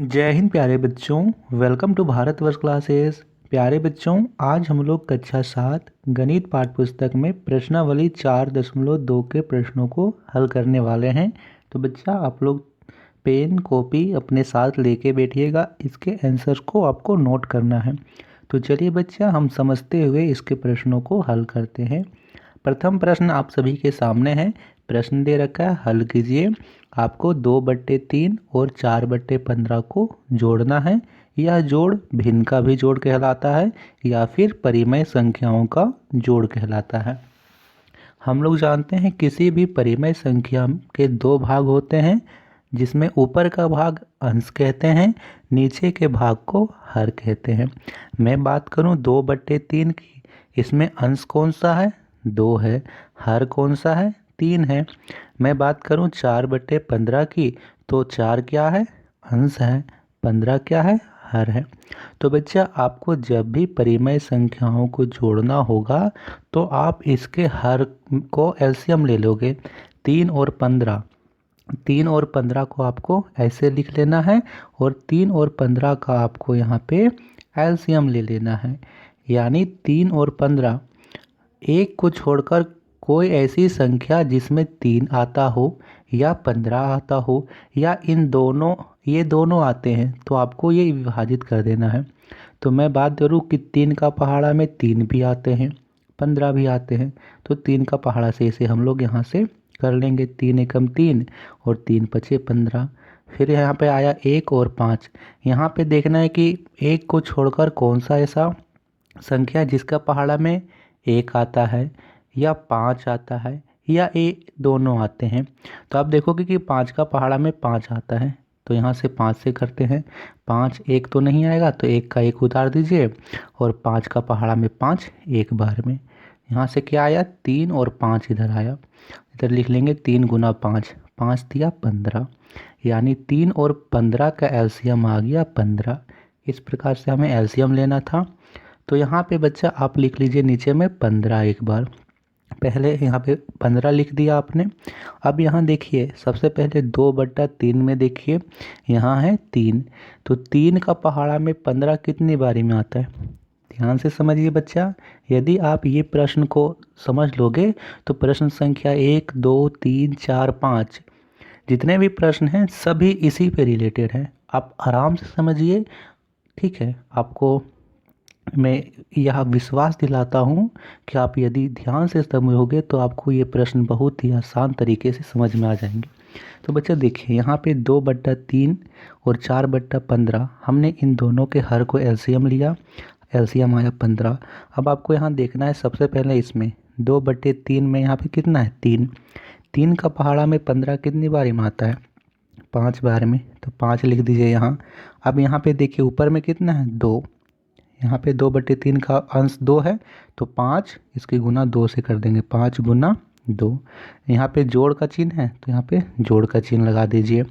जय हिंद प्यारे बच्चों। Welcome to Bharatvarsh classes. प्यारे बच्चों, आज हम लोग कक्षा 7 गणित पाठ्य पुस्तक में प्रश्नावली 4.2 के प्रश्नों को हल करने वाले हैं। तो बच्चा, आप लोग पेन कॉपी अपने साथ लेके बैठिएगा। इसके आंसर्स को आपको नोट करना है। तो चलिए बच्चा, हम समझते हुए इसके प्रश्नों को हल करते हैं। प्रथम प्रश्न आप सभी के सामने है। प्रश्न दे रखा है, हल कीजिए। आपको 2/3 और 4/15 को जोड़ना है। यह जोड़ भिन्न का भी जोड़ कहलाता है या फिर परिमेय संख्याओं का जोड़ कहलाता है। हम लोग जानते हैं किसी भी परिमेय संख्या के दो भाग होते हैं, जिसमें ऊपर का भाग अंश कहते हैं, नीचे के भाग को हर कहते हैं। मैं बात करूं 2/3 की, इसमें अंश कौन सा है? 2 है। हर कौन सा है? 3 है। मैं बात करूं 4/15 की, तो 4 क्या है? अंश है। 15 क्या है? हर है। तो बच्चा, आपको जब भी परिमेय संख्याओं को जोड़ना होगा तो आप इसके हर को एलसीएम ले लोगे। 3 और 15 को आपको ऐसे लिख लेना है और 3 और 15 का आपको यहाँ पे एलसीएम ले लेना है। यानी 3 और 15, एक को छोड़कर कोई ऐसी संख्या जिसमें 3 आता हो या 15 आता हो या ये दोनों आते हैं, तो आपको ये विभाजित कर देना है। तो मैं बात करूँ कि 3 का पहाड़ा में 3 भी आते हैं, 15 भी आते हैं, तो 3 का पहाड़ा से इसे हम लोग यहाँ से कर लेंगे। 3 एकम 3 और 3 पचे 15। फिर यहाँ पे आया 1 और 5। यहाँ पे देखना है कि एक को छोड़कर कौन सा ऐसा संख्या जिसका पहाड़ा में 1 आता है या 5 आता है या दोनों आते हैं। तो आप देखोगे कि 5 का पहाड़ा में 5 आता है, तो यहाँ से 5 से करते हैं। 5 एक तो नहीं आएगा, तो 1 का 1 उतार दीजिए और 5 का पहाड़ा में 5 एक बार में। यहाँ से क्या आया? 3 और 5 इधर आया। इधर लिख लेंगे 3 गुना 5, 5 दिया 15। यानी 3 और 15 का एलसीएम आ गया 15। इस प्रकार से हमें एलसीएम लेना था। तो यहाँ पे बच्चा आप लिख लीजिए नीचे में 15 एक बार। पहले यहाँ पे 15 लिख दिया आपने। अब यहाँ देखिए, सबसे पहले 2/3 में देखिए, यहाँ है 3। तो 3 का पहाड़ा में 15 कितनी बारी में आता है? ध्यान से समझिए बच्चा। यदि आप ये प्रश्न को समझ लोगे तो प्रश्न संख्या 1, 2, 3, 4, 5 जितने भी प्रश्न हैं सभी इसी पे रिलेटेड हैं। आप आराम से समझिए, ठीक है। आपको मैं यह विश्वास दिलाता हूँ कि आप यदि ध्यान से समझोगे तो आपको ये प्रश्न बहुत ही आसान तरीके से समझ में आ जाएंगे। तो बच्चा देखिए, यहाँ पे 2/3 और 4/15, हमने इन दोनों के हर को एलसीएम लिया। एलसीएम आया 15। अब आपको यहाँ देखना है, सबसे पहले इसमें 2/3 में यहाँ पे कितना है? 3। 3 का पहाड़ा में 15 कितनी बारी में आता है? 5 बार में। तो 5 लिख दीजिए यहाँ। अब यहाँ पे देखिए ऊपर में कितना है? 2। यहाँ पे 2/3 का अंश 2 है, तो 5 इसके गुना 2 से कर देंगे। 5 गुना 2। यहाँ पे जोड़ का चिन्ह है, तो यहाँ पे जोड़ का चिन्ह लगा दीजिए।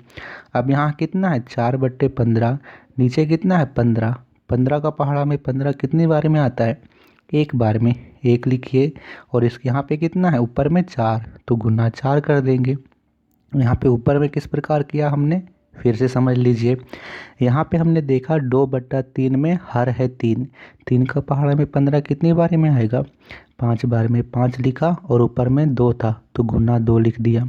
अब यहाँ कितना है? 4/15। नीचे कितना है? 15। 15 का पहाड़ा में 15 कितनी बार में आता है? एक बार में। 1 लिखिए। और इसके यहाँ पे कितना है? ऊपर में 4, तो गुना 4 कर देंगे। यहाँ पे ऊपर में किस प्रकार किया हमने, फिर से समझ लीजिए। यहाँ पे हमने देखा 2/3 में हर है 3। 3 का पहाड़ा में 15 कितनी बार में आएगा? 5 बार में। 5 लिखा और ऊपर में 2 था, तो गुना 2 लिख दिया।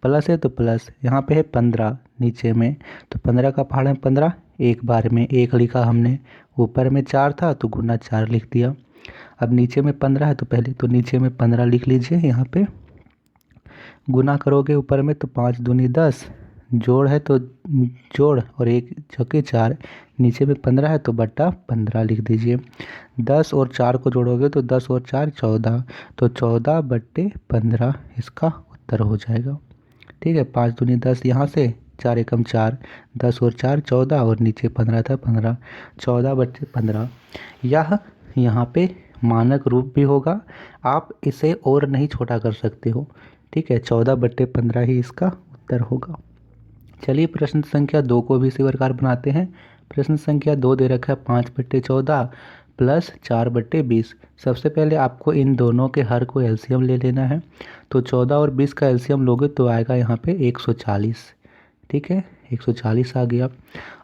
प्लस है तो प्लस, यहाँ पे है 15 नीचे में, तो 15 का पहाड़ा में 15 एक बार में 1 लिखा हमने। ऊपर में 4 था, तो गुना 4 लिख दिया। अब नीचे में 15 है, तो पहले तो नीचे में 15 लिख लीजिए। यहाँ पे गुना करोगे ऊपर में, तो 5 दूनी 10, जोड़ है तो जोड़ और 1 चौके 4, नीचे में 15 है तो बट्टा 15 लिख दीजिए। 10 और 4 को जोड़ोगे तो 10 और 4 14, तो 14/15 इसका उत्तर हो जाएगा। ठीक है। 5 दूनी 10, यहाँ से 4 एकम 4, 10 और 4 14 और नीचे 15 था 15, 14/15। यह यहाँ पे मानक रूप भी होगा, आप इसे और नहीं छोटा कर सकते हो। ठीक है, 14/15 ही इसका उत्तर होगा। चलिए प्रश्न संख्या 2 को भी इसी प्रकार बनाते हैं। प्रश्न संख्या 2 दे रखा है 5/14 प्लस 4/20। सबसे पहले आपको इन दोनों के हर को एलसीएम ले लेना है। तो 14 और 20 का एलसीएम लोगे तो आएगा यहाँ पे 140। ठीक है, 140 आ गया।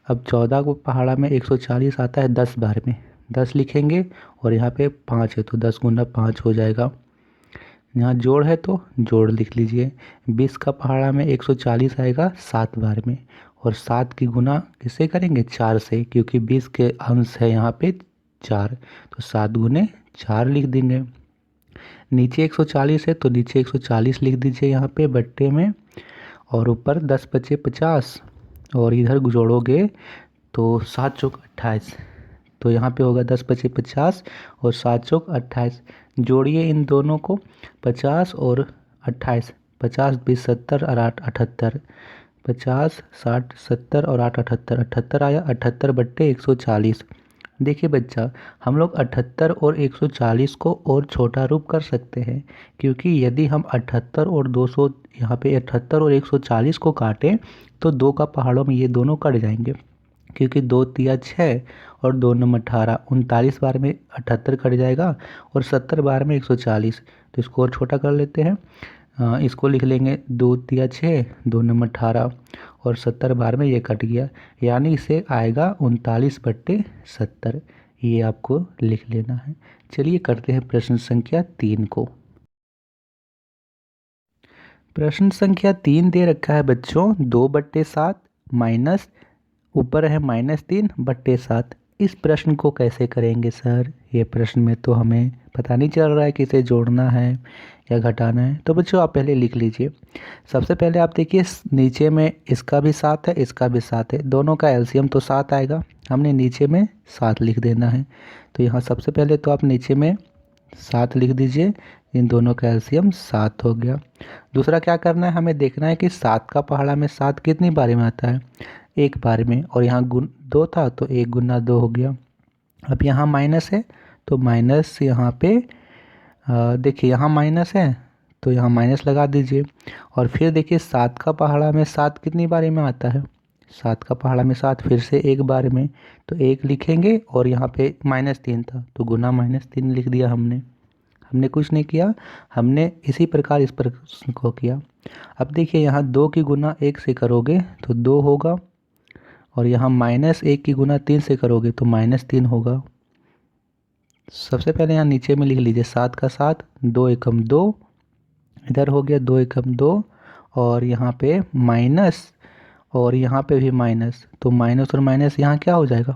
अब 14 को पहाड़ा में 140 आता है 10 बार में, 10 लिखेंगे और यहाँ पे 5 है तो 10 गुना 5 हो जाएगा। यहाँ जोड़ है तो जोड़ लिख लीजिए। 20 का पहाड़ा में 140 आएगा 7 बार में, और 7 की गुना किससे करेंगे, 4 से, क्योंकि 20 के अंश है यहाँ पे 4, तो 7 गुने 4 लिख देंगे। नीचे 140 है तो नीचे 140 लिख दीजिए यहाँ पे बट्टे में, और ऊपर 10 बचे 50, और इधर जोड़ोगे तो 7 चौक 28, तो यहाँ पे होगा 10 बचे 50 और 7 चौक 28। जोड़िए इन दोनों को, 50 और 28, 50 20 70 और 8 78, 50 60 70 और 8 78, 78 आया, 78 बट्टे 140। देखिए बच्चा, हम लोग 78 और 140 को और छोटा रूप कर सकते हैं, क्योंकि यदि हम 78 और 200 यहाँ पे 78 और 140 को काटें तो 2 का पहाड़ों में ये दोनों कट जाएंगे, क्योंकि 2 तिया 6 और 2 नंबर 18, 39 बार में 78 कट जाएगा और 70 बार में 140, तो इसको और छोटा कर लेते हैं। इसको लिख लेंगे 2 तिया 6, 2 नंबर 18 और 70 बार में ये कट गया, यानी इसे आएगा 39 बट्टे 70, ये आपको लिख लेना है। चलिए करते हैं प्रश्न संख्या 3 को। प्रश्न संख्या 3 दे रखा है बच्चों 2/7 माइनस, ऊपर है -3 बट्टे 7। इस प्रश्न को कैसे करेंगे सर, ये प्रश्न में तो हमें पता नहीं चल रहा है कि इसे जोड़ना है या घटाना है। तो बच्चों आप पहले लिख लीजिए। सबसे पहले आप देखिए नीचे में इसका भी 7 है, इसका भी 7 है, दोनों का एलसीएम तो 7 आएगा, हमने नीचे में 7 लिख देना है। तो यहाँ सबसे पहले तो आप नीचे में 7 लिख दीजिए, इन दोनों का एलसीएम 7 हो गया। दूसरा क्या करना है, हमें देखना है कि 7 का पहाड़ा में 7 कितनी बारी में आता है, 1 बार में, और यहाँ 2 था तो 1 गुना 2 हो गया। अब यहाँ माइनस है तो माइनस यहाँ पे देखिए यहाँ माइनस है तो यहाँ माइनस लगा दीजिए, और फिर देखिए 7 का पहाड़ा में 7 कितनी बारी में आता है, 7 का पहाड़ा में 7 फिर से 1 बार में, तो 1 लिखेंगे और यहाँ पे -3 था तो गुना -3 लिख दिया हमने कुछ नहीं किया, हमने इसी प्रकार इस प्रश्न को किया। अब देखिए यहाँ 2 की गुना 1 से करोगे तो 2 होगा, और यहाँ -1 की गुना 3 से करोगे तो -3 होगा। सबसे पहले यहाँ नीचे में लिख लीजिए 7 का 7, 2 एकम 2, इधर हो गया 2 एकम 2, और यहाँ पे माइनस, और यहाँ पे भी माइनस, तो माइनस और माइनस यहाँ क्या हो जाएगा,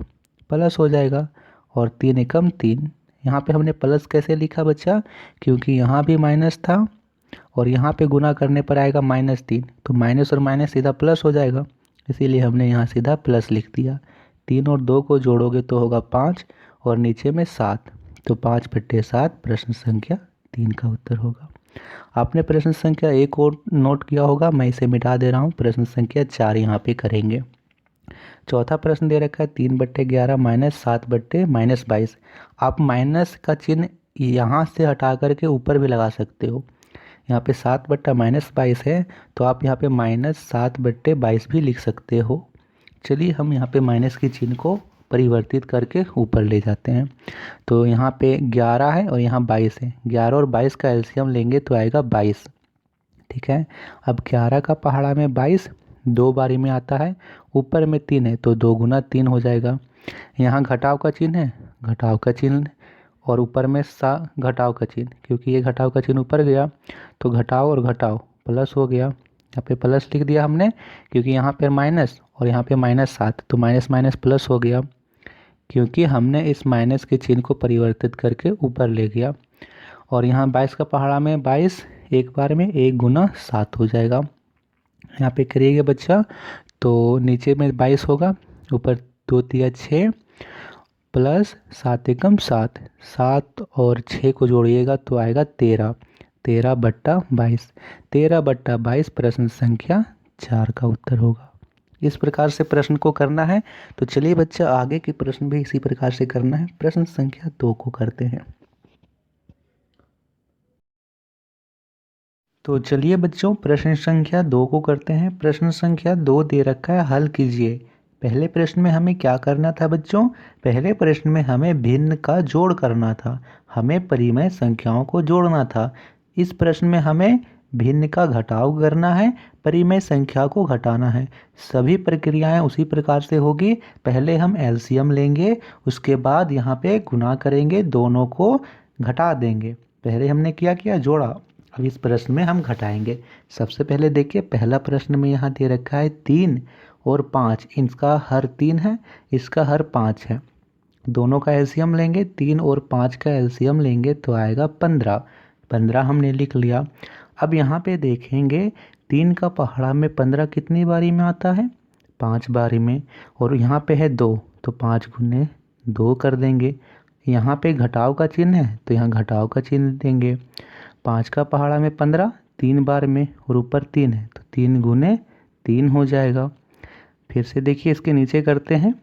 प्लस हो जाएगा, और 3 एकम 3। यहाँ पे हमने प्लस कैसे लिखा बच्चा, क्योंकि यहाँ भी माइनस था और यहाँ पे गुना करने पर आएगा -3, तो माइनस और माइनस सीधा प्लस हो जाएगा, इसीलिए हमने यहाँ सीधा प्लस लिख दिया। 3 और 2 को जोड़ोगे तो होगा 5 और नीचे में 7, तो 5/7 प्रश्न संख्या 3 का उत्तर होगा। आपने प्रश्न संख्या 1 और नोट किया होगा, मैं इसे मिटा दे रहा हूँ। प्रश्न संख्या 4 यहाँ पे करेंगे। चौथा प्रश्न दे रखा है 3/11 -7/22। आप माइनस का चिन्ह यहाँ से हटा करके ऊपर भी लगा सकते हो। यहाँ पे 7/-22 है तो आप यहाँ पे -7/22 भी लिख सकते हो। चलिए हम यहाँ पे माइनस के चिन्ह को परिवर्तित करके ऊपर ले जाते हैं। तो यहाँ पे 11 है और यहाँ 22 है, 11 और 22 का एलसीएम लेंगे तो आएगा 22, ठीक है। अब 11 का पहाड़ा में 22 2 बारी में आता है, ऊपर में 3 है तो 2 गुना 3 हो जाएगा। यहाँ घटाव का चिन्ह है, घटाव का चिन्ह, और ऊपर में घटाव का चिन्ह, क्योंकि ये घटाव का चिन्ह ऊपर गया तो घटाव और घटाव प्लस हो गया। यहाँ पे प्लस लिख दिया हमने, क्योंकि यहाँ पे माइनस और यहाँ पे -7, तो माइनस माइनस प्लस हो गया, क्योंकि हमने इस माइनस के चिन्ह को परिवर्तित करके ऊपर ले गया। और यहाँ 22 का पहाड़ा में 22 एक बार में 1 गुना 7 हो जाएगा। यहाँ पे करिएगा बच्चा, तो नीचे में 22 होगा, ऊपर 2 तिया 6 प्लस 7 एकम 7, 7 और 6 को जोड़िएगा तो आएगा 13, 13/22, 13/22 प्रश्न संख्या 4 का उत्तर होगा। इस प्रकार से प्रश्न को करना है। तो चलिए बच्चा आगे के प्रश्न भी इसी प्रकार से करना है। प्रश्न संख्या 2 को करते हैं। तो चलिए बच्चों प्रश्न संख्या 2 को करते हैं। प्रश्न संख्या 2 दे रखा है, हल कीजिए। पहले प्रश्न में हमें क्या करना था बच्चों, पहले प्रश्न में हमें भिन्न का जोड़ करना था, हमें परिमेय संख्याओं को जोड़ना था। इस प्रश्न में हमें भिन्न का घटाव करना है, परिमेय संख्या को घटाना है। सभी प्रक्रियाएं उसी प्रकार से होगी। पहले हम एलसीएम लेंगे, उसके बाद यहाँ पे गुना करेंगे, दोनों को घटा देंगे। पहले हमने क्या किया, जोड़ा। अब इस प्रश्न में हम घटाएंगे। सबसे पहले देखिए, पहला प्रश्न में यहाँ दे रखा है 3 और 5, इसका हर 3 है, इसका हर 5 है। दोनों का एलसीएम लेंगे, 3 और 5 का एलसीएम लेंगे तो आएगा 15। 15 हमने लिख लिया। अब यहाँ पे देखेंगे 3 का पहाड़ा में 15 कितनी बारी में आता है, 5 बारी में। और यहाँ पे है 2, तो 5 गुने 2 कर देंगे। यहाँ पे घटाव का चिन्ह है तो यहाँ घटाव का चिन्ह देंगे। 5 का पहाड़ा में 15 3 बार में, और ऊपर 3 है तो 3 गुने 3 हो जाएगा। फिर से देखिए इसके नीचे करते हैं।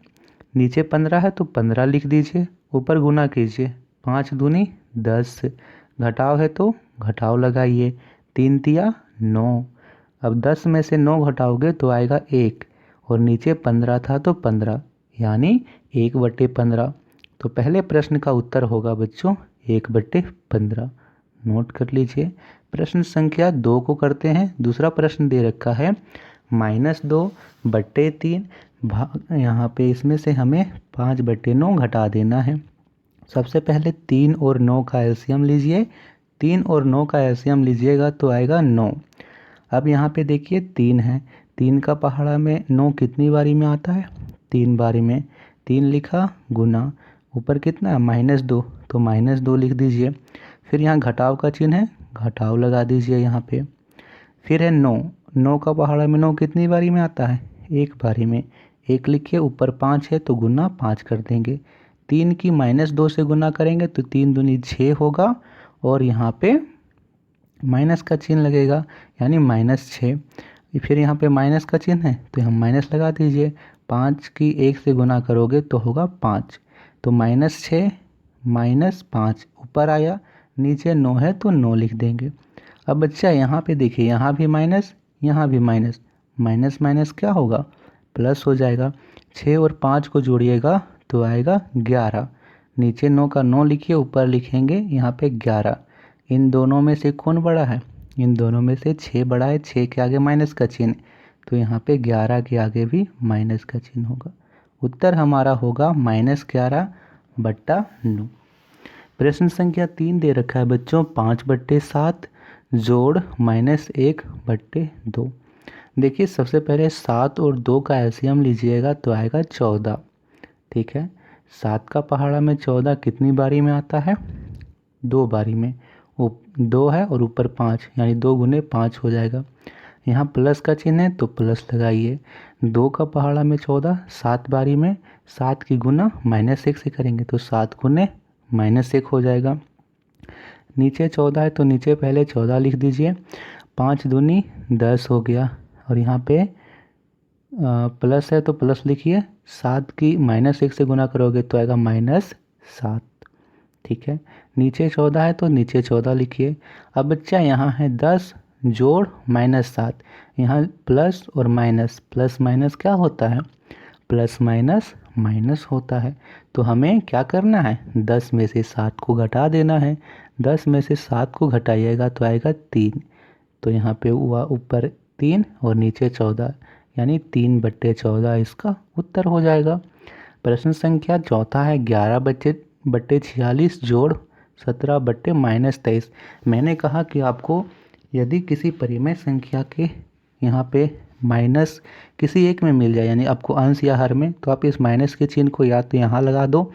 नीचे 15 है तो 15 लिख दीजिए, ऊपर गुना कीजिए, 5 दूनी 10। घटाव है तो घटाव लगाइए, 3 तिया 9। अब 10 में से 9 घटाओगे तो आएगा 1, और नीचे 15 था तो 15, यानी 1/15। तो पहले प्रश्न का उत्तर होगा बच्चों 1/15। नोट कर लीजिए। प्रश्न संख्या 2 को करते हैं। दूसरा प्रश्न दे रखा है -2/3 भाग, यहाँ पे इसमें से हमें 5/9 घटा देना है। सबसे पहले 3 और 9 का एलसीएम लीजिए। 3 और 9 का एलसीएम लीजिएगा तो आएगा 9। अब यहाँ पे देखिए 3 है, 3 का पहाड़ा में 9 कितनी बारी में आता है, 3 बारी में। 3 लिखा, गुना, ऊपर कितना -2 तो -2 लिख दीजिए। फिर यहाँ घटाव का चिन्ह है, घटाव लगा दीजिए यहाँ पे। फिर है 9, 9 का पहाड़ा में 9 कितनी बारी में आता है, 1 बारी में। 1 लिखिए, ऊपर 5 है तो गुना 5 कर देंगे। 3 की -2 से गुना करेंगे तो 3 दूनी 6 होगा, और यहाँ पे माइनस का चिन्ह लगेगा, यानी -6। फिर यहाँ पे माइनस का चिन्ह है तो हम माइनस लगा दीजिए। 5 की 1 से गुना करोगे तो होगा 5, तो -6 -5 ऊपर आया, नीचे 9 है तो 9 लिख देंगे। अब बच्चा यहाँ पे देखिए, यहाँ भी माइनस, यहाँ भी माइनस, माइनस माइनस क्या होगा, प्लस हो जाएगा। 6 और 5 को जोड़िएगा तो आएगा 11। नीचे 9 का 9 लिखिए, ऊपर लिखेंगे यहाँ पे 11। इन दोनों में से कौन बड़ा है, इन दोनों में से 6 बड़ा है। 6 के आगे माइनस का चिन्ह, तो यहाँ पे 11 के आगे भी माइनस का चिन्ह होगा। उत्तर हमारा होगा -11/9। प्रश्न संख्या 3 दे रखा है बच्चों 5/7 जोड़ -1/2। देखिए सबसे पहले 7 और 2 का एलसीएम लीजिएगा तो आएगा 14। ठीक है, 7 का पहाड़ा में 14 कितनी बारी में आता है, 2 बारी में। 2 है और ऊपर 5, यानी 2 गुने 5 हो जाएगा। यहाँ प्लस का चिन्ह है तो प्लस लगाइए। 2 का पहाड़ा में 14 7 बारी में, 7 की गुना -1 से करेंगे तो 7 गुने -1 हो जाएगा। नीचे 14 है तो नीचे पहले 14 लिख दीजिए। 5 दूनी 10 हो गया, और यहाँ पे प्लस है तो प्लस लिखिए। 7 की -1 से गुना करोगे तो आएगा -7। ठीक है, नीचे 14 है तो नीचे 14 लिखिए। अब बच्चा यहाँ है 10 जोड़ -7, यहाँ प्लस और माइनस, प्लस माइनस क्या होता है, प्लस माइनस माइनस होता है। तो हमें क्या करना है, 10 में से 7 को घटा देना है। 10 में से 7 को घटाइएगा तो आएगा 3, तो यहाँ पे हुआ ऊपर 3 और नीचे 14, यानी 3/14 इसका उत्तर हो जाएगा। प्रश्न संख्या 4 है 11/46 जोड़ 17/-23। मैंने कहा कि आपको यदि किसी परिमेय संख्या के यहाँ पे माइनस किसी एक में मिल जाए, यानी आपको अंश या हर में, तो आप इस माइनस के चिन्ह को या तो यहाँ लगा दो,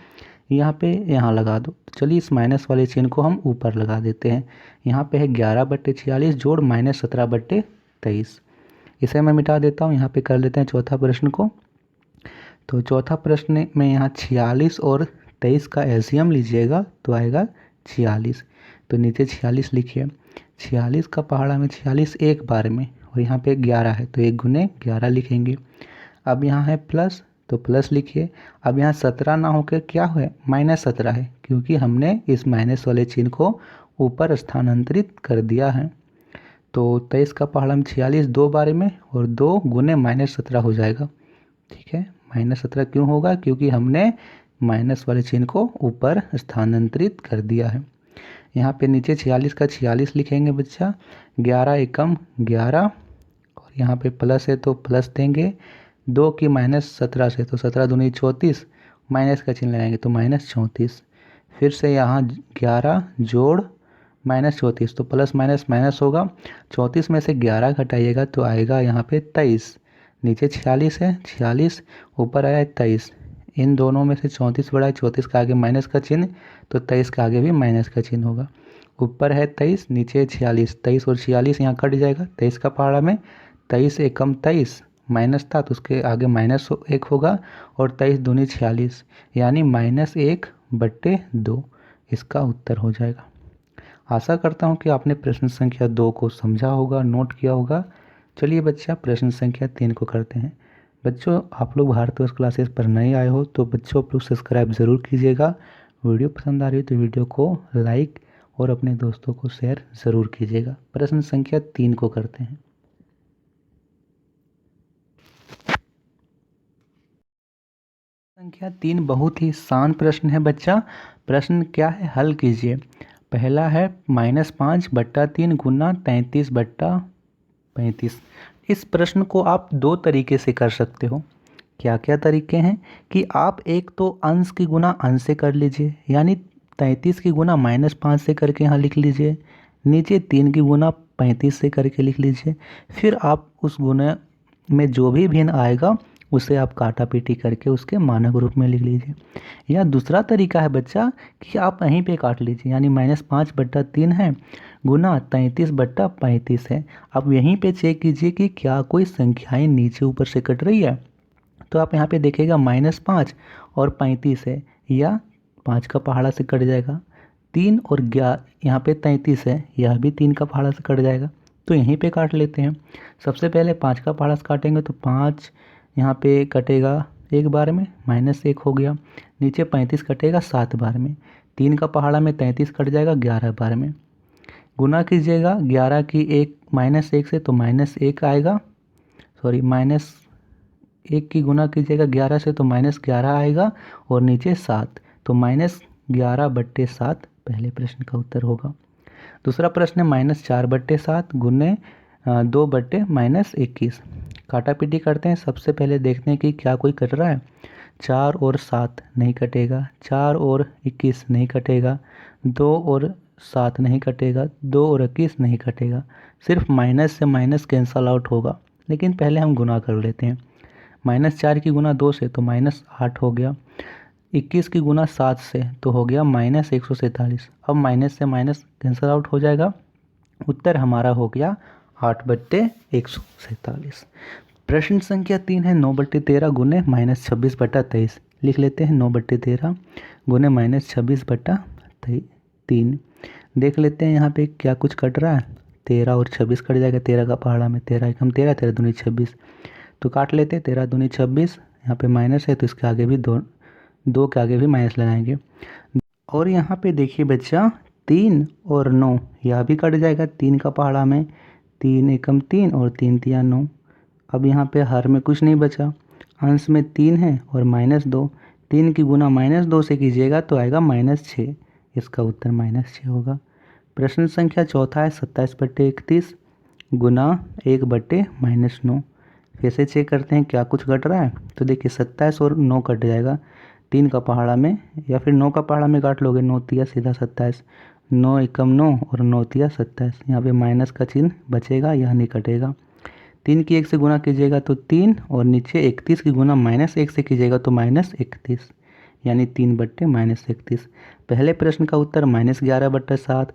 यहाँ पे यहाँ लगा दो। तो चलिए इस माइनस वाले चिन्ह को हम ऊपर लगा देते हैं। यहाँ पे है 11/46 जोड़ -17/23। इसे मैं मिटा देता हूँ। यहाँ पे कर लेते हैं चौथा प्रश्न को। तो चौथा प्रश्न में यहाँ 46 और 23 का एलसीएम लीजिएगा तो आएगा 46। तो नीचे 46 लिखिए। 46 का पहाड़ा में 46 एक बार में, और यहाँ पे 11 है तो 1 गुने 11 लिखेंगे। अब यहाँ है प्लस तो प्लस लिखिए। अब यहाँ 17 ना होकर क्या है, -17 है, क्योंकि हमने इस माइनस वाले चिन्ह को ऊपर स्थानांतरित कर दिया है। तो 23 का पहाड़ा में 46 2 बार में, और 2 गुने -17 हो जाएगा। ठीक है, -17 क्यों होगा, क्योंकि हमने माइनस वाले चिन्ह को ऊपर स्थानांतरित कर दिया है। यहाँ पे नीचे 46 का 46 लिखेंगे बच्चा, 11 एकम 11, और यहाँ पे प्लस है तो प्लस देंगे, 2 की -17 से तो 17 दूनी 34, माइनस का चिन्ह लगाएंगे तो -34। फिर से यहाँ 11 जोड़ -34, तो प्लस माइनस माइनस होगा, 34 में से 11 घटाइएगा तो आएगा यहाँ पे 23। नीचे 46 है, 46 ऊपर आया 23, इन दोनों में से 34 बड़ा है, 34 का आगे माइनस का चिन्ह तो 23 का आगे भी माइनस का चिन्ह होगा। ऊपर है 23, नीचे 46, 23 और 46 यहाँ कट जाएगा 23 का पहाड़ा में, 23 एकम 23 माइनस था तो उसके आगे -1 होगा, और 23 दूनी 46 यानी -1/2 इसका उत्तर हो जाएगा। आशा करता हूँ कि आपने प्रश्न संख्या 2 को समझा होगा, नोट किया होगा। चलिए बच्चा प्रश्न संख्या 3 को करते हैं। बच्चों आप लोग भारतवर्ष क्लासेस पर नए आए हो तो बच्चों आप लोग सब्सक्राइब ज़रूर कीजिएगा। वीडियो पसंद आ रही हो तो वीडियो को लाइक और अपने दोस्तों को शेयर ज़रूर कीजिएगा। प्रश्न संख्या 3 को करते हैं। संख्या 3 बहुत ही आसान प्रश्न है बच्चा। प्रश्न क्या है, हल कीजिए। पहला है -5/3 गुना 33/35। इस प्रश्न को आप 2 तरीके से कर सकते हो। क्या क्या तरीके हैं कि आप एक तो अंश की गुना अंश से कर लीजिए, यानी 33 की गुना -5 से करके यहाँ लिख लीजिए, नीचे 3 की गुना 35 से करके लिख लीजिए। फिर आप उस गुना में जो भी भिन्न आएगा उसे आप काटा पीटी करके उसके मानक रूप में लिख लीजिए। या दूसरा तरीका है बच्चा कि आप यहीं पे काट लीजिए, यानी -5/3 है गुना 33/35 है। आप यहीं पे चेक कीजिए कि क्या कोई संख्याएं नीचे ऊपर से कट रही है, तो आप यहाँ पे देखिएगा -5 और 35 है, या 5 का पहाड़ा से कट जाएगा। 3 और 11 यहाँ पे 33 है, यह भी 3 का पहाड़ा से कट जाएगा, तो यहीं पे काट लेते हैं। सबसे पहले 5 का पहाड़ा से काटेंगे तो 5 यहाँ पे कटेगा 1 बार में, -1 हो गया। नीचे 35 कटेगा 7 बार में, 3 का पहाड़ा में 33 कट जाएगा 11 बार में। गुना कीजिएगा 11 की -1 से तो -1 आएगा, सॉरी -1 की गुना कीजिएगा 11 से तो -11 आएगा, और नीचे 7 तो -11/7 पहले प्रश्न का उत्तर होगा। दूसरा प्रश्न है -4/7 गुने 2/-21। काटा पीटी करते हैं। सबसे पहले देखते हैं कि क्या कोई कट रहा है। 4 और 7 नहीं कटेगा, 4 और 21 नहीं कटेगा, 2 और 7 नहीं कटेगा, 2 और 21 नहीं कटेगा, सिर्फ माइनस से माइनस कैंसल आउट होगा। लेकिन पहले हम गुना कर लेते हैं। -4 की गुना 2 से तो -8 हो गया, 21 की गुना 7 से तो हो गया -147। अब माइनस से माइनस कैंसल आउट हो जाएगा, उत्तर हमारा हो गया 8/147। प्रश्न संख्या 3 है 9/13 गुने -26/23। लिख लेते हैं 9/13 गुने -26/3। देख लेते हैं यहाँ पे क्या कुछ कट रहा है। 13 और 26 कट जाएगा, 13 का पहाड़ा में 13 एकम 13, 13 दूनी 26 तो काट लेते हैं। 13 दूनी 26, यहाँ पे माइनस है तो इसके आगे भी दो के आगे भी माइनस लगाएंगे। और यहाँ पे देखिए बच्चा 3 और 9 यह भी कट जाएगा, 3 का पहाड़ा में 3 एकम 3 और 3 तिया 9। अब यहाँ पे हर में कुछ नहीं बचा, अंश में 3 है और -2, 3 की गुना -2 से कीजिएगा तो आएगा -6, इसका उत्तर -6 होगा। प्रश्न संख्या चौथा है 27/31 गुना 1/-9। फिर से चेक करते हैं क्या कुछ कट रहा है। तो देखिए 27 और 9 कट जाएगा 3 का पहाड़ा में, या फिर 9 का पहाड़ा में काट लोगे, 9 तिया सीधा 27, 9 एकम 9 और 9 तिया 27। यहाँ पे माइनस का चिन्ह बचेगा, यह नहीं कटेगा। 3 की 1 से गुना कीजिएगा तो 3, और नीचे 31 की गुना -1 से कीजिएगा तो -31, यानी 3/-31। पहले प्रश्न का उत्तर -11/7,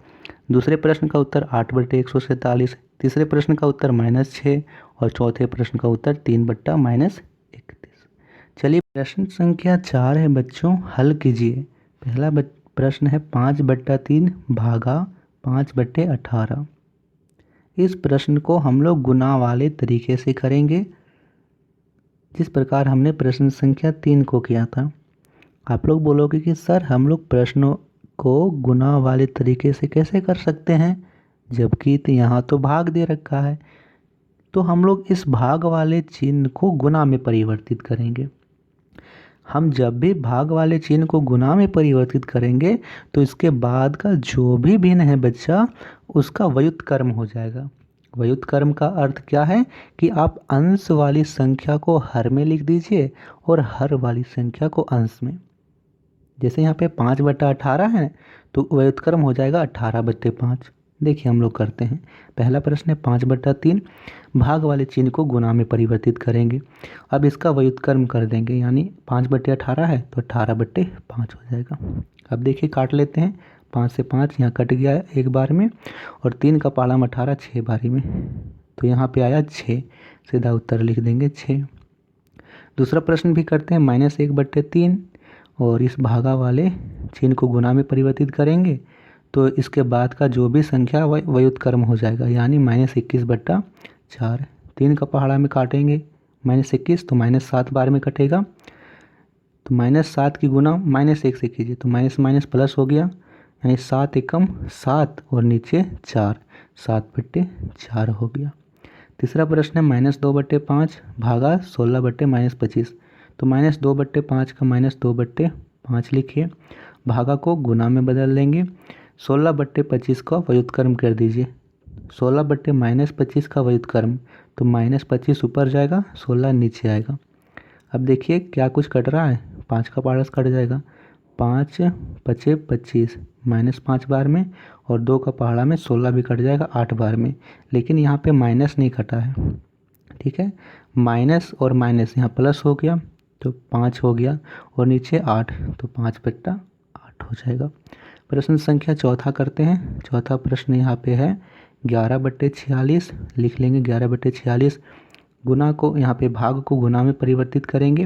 दूसरे प्रश्न का उत्तर 8/147, तीसरे प्रश्न का उत्तर -6 और चौथे प्रश्न का उत्तर 3/-31। चलिए प्रश्न संख्या 4 है बच्चों, हल कीजिए। पहला प्रश्न है 5/3 भागा 5/18। इस प्रश्न को हम लोग गुना वाले तरीके से करेंगे, जिस प्रकार हमने प्रश्न संख्या 3 को किया था। आप लोग बोलोगे कि सर हम लोग प्रश्नों को गुना वाले तरीके से कैसे कर सकते हैं, जबकि यहाँ तो भाग दे रखा है। तो हम लोग इस भाग वाले चिन्ह को गुना में परिवर्तित करेंगे। हम जब भी भाग वाले चिन्ह को गुना में परिवर्तित करेंगे तो इसके बाद का जो भी भिन्न है बच्चा उसका व्युत्क्रम हो जाएगा। व्युत्क्रम का अर्थ क्या है कि आप अंश वाली संख्या को हर में लिख दीजिए और हर वाली संख्या को अंश में। जैसे यहाँ पे 5/18 है तो व्युत्क्रम हो जाएगा 18/5। देखिए हम लोग करते हैं। पहला प्रश्न है 5/3, भाग वाले चिन्ह को गुना में परिवर्तित करेंगे। अब इसका व्युत्क्रम कर देंगे, यानी 5/18 है तो 18/5 हो जाएगा। अब देखिए काट लेते हैं, 5 से 5 यहाँ कट गया है एक बार में, और 3 का पाला में 18 6 बारी में, तो यहाँ पे आया 6। सीधा उत्तर लिख देंगे 6। दूसरा प्रश्न भी करते हैं, -1/3, और इस भागा वाले चिन्ह को गुना में परिवर्तित करेंगे तो इसके बाद का जो भी संख्या व्युत्क्रम हो जाएगा, यानी -21/4। 3 का पहाड़ा में काटेंगे -21 तो -7 बार में कटेगा, तो -7 की गुना -1 से कीजिए तो माइनस माइनस प्लस हो गया, यानी 7 एकम 7 और नीचे 4, 7/4 हो गया। तीसरा प्रश्न है -2/5 भागा 16/-25, तो -2/5 का -2/5 लिखिए, भागा को गुना में बदल देंगे। 16/25 का व्युत्क्रम कर दीजिए, 16/-25 का व्युत्क्रम, तो -25 ऊपर जाएगा 16 नीचे आएगा। अब देखिए क्या कुछ कट रहा है, 5 का पारस कट जाएगा, 5 × 25 -5 बार में, और 2 का पहाड़ा में 16 भी कट जाएगा 8 बार में, लेकिन यहाँ पे माइनस नहीं कटा है। ठीक है, माइनस और माइनस यहाँ प्लस हो गया तो 5 हो गया, और नीचे 8 तो 5/8 हो जाएगा। प्रश्न संख्या चौथा करते हैं। चौथा प्रश्न यहाँ पे है 11/46, लिख लेंगे 11/46। गुना को यहाँ पे भाग को गुना में परिवर्तित करेंगे,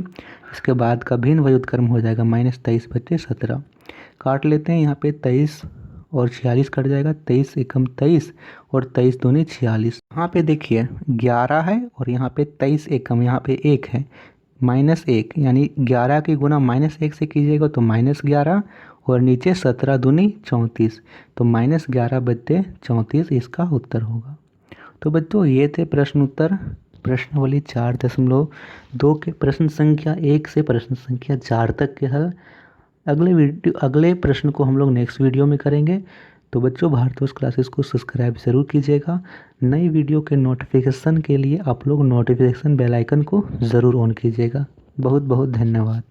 इसके बाद का भिन्न व्युत्क्रम हो जाएगा -23/17। काट लेते हैं, यहाँ पे 23 और 46 कट जाएगा, 23 एकम 23 और 23 दूनी 46। यहाँ पे देखिए 11 है और यहाँ पे 23 एकम, यहाँ पे 1 है, -1, यानी 11 की गुना -1 से कीजिएगा तो -11, और नीचे 17 दूनी 34, तो -11/34 इसका उत्तर होगा। तो बच्चों ये थे प्रश्न उत्तर प्रश्नावली 4.2 के प्रश्न संख्या 1 से प्रश्न संख्या 4 तक के हल। अगले प्रश्न को हम लोग नेक्स्ट वीडियो में करेंगे। तो बच्चों भारतोष क्लासेस को सब्सक्राइब ज़रूर कीजिएगा। नई वीडियो के नोटिफिकेशन के लिए आप लोग नोटिफिकेशन बेल आइकन को ज़रूर ऑन कीजिएगा। बहुत बहुत धन्यवाद।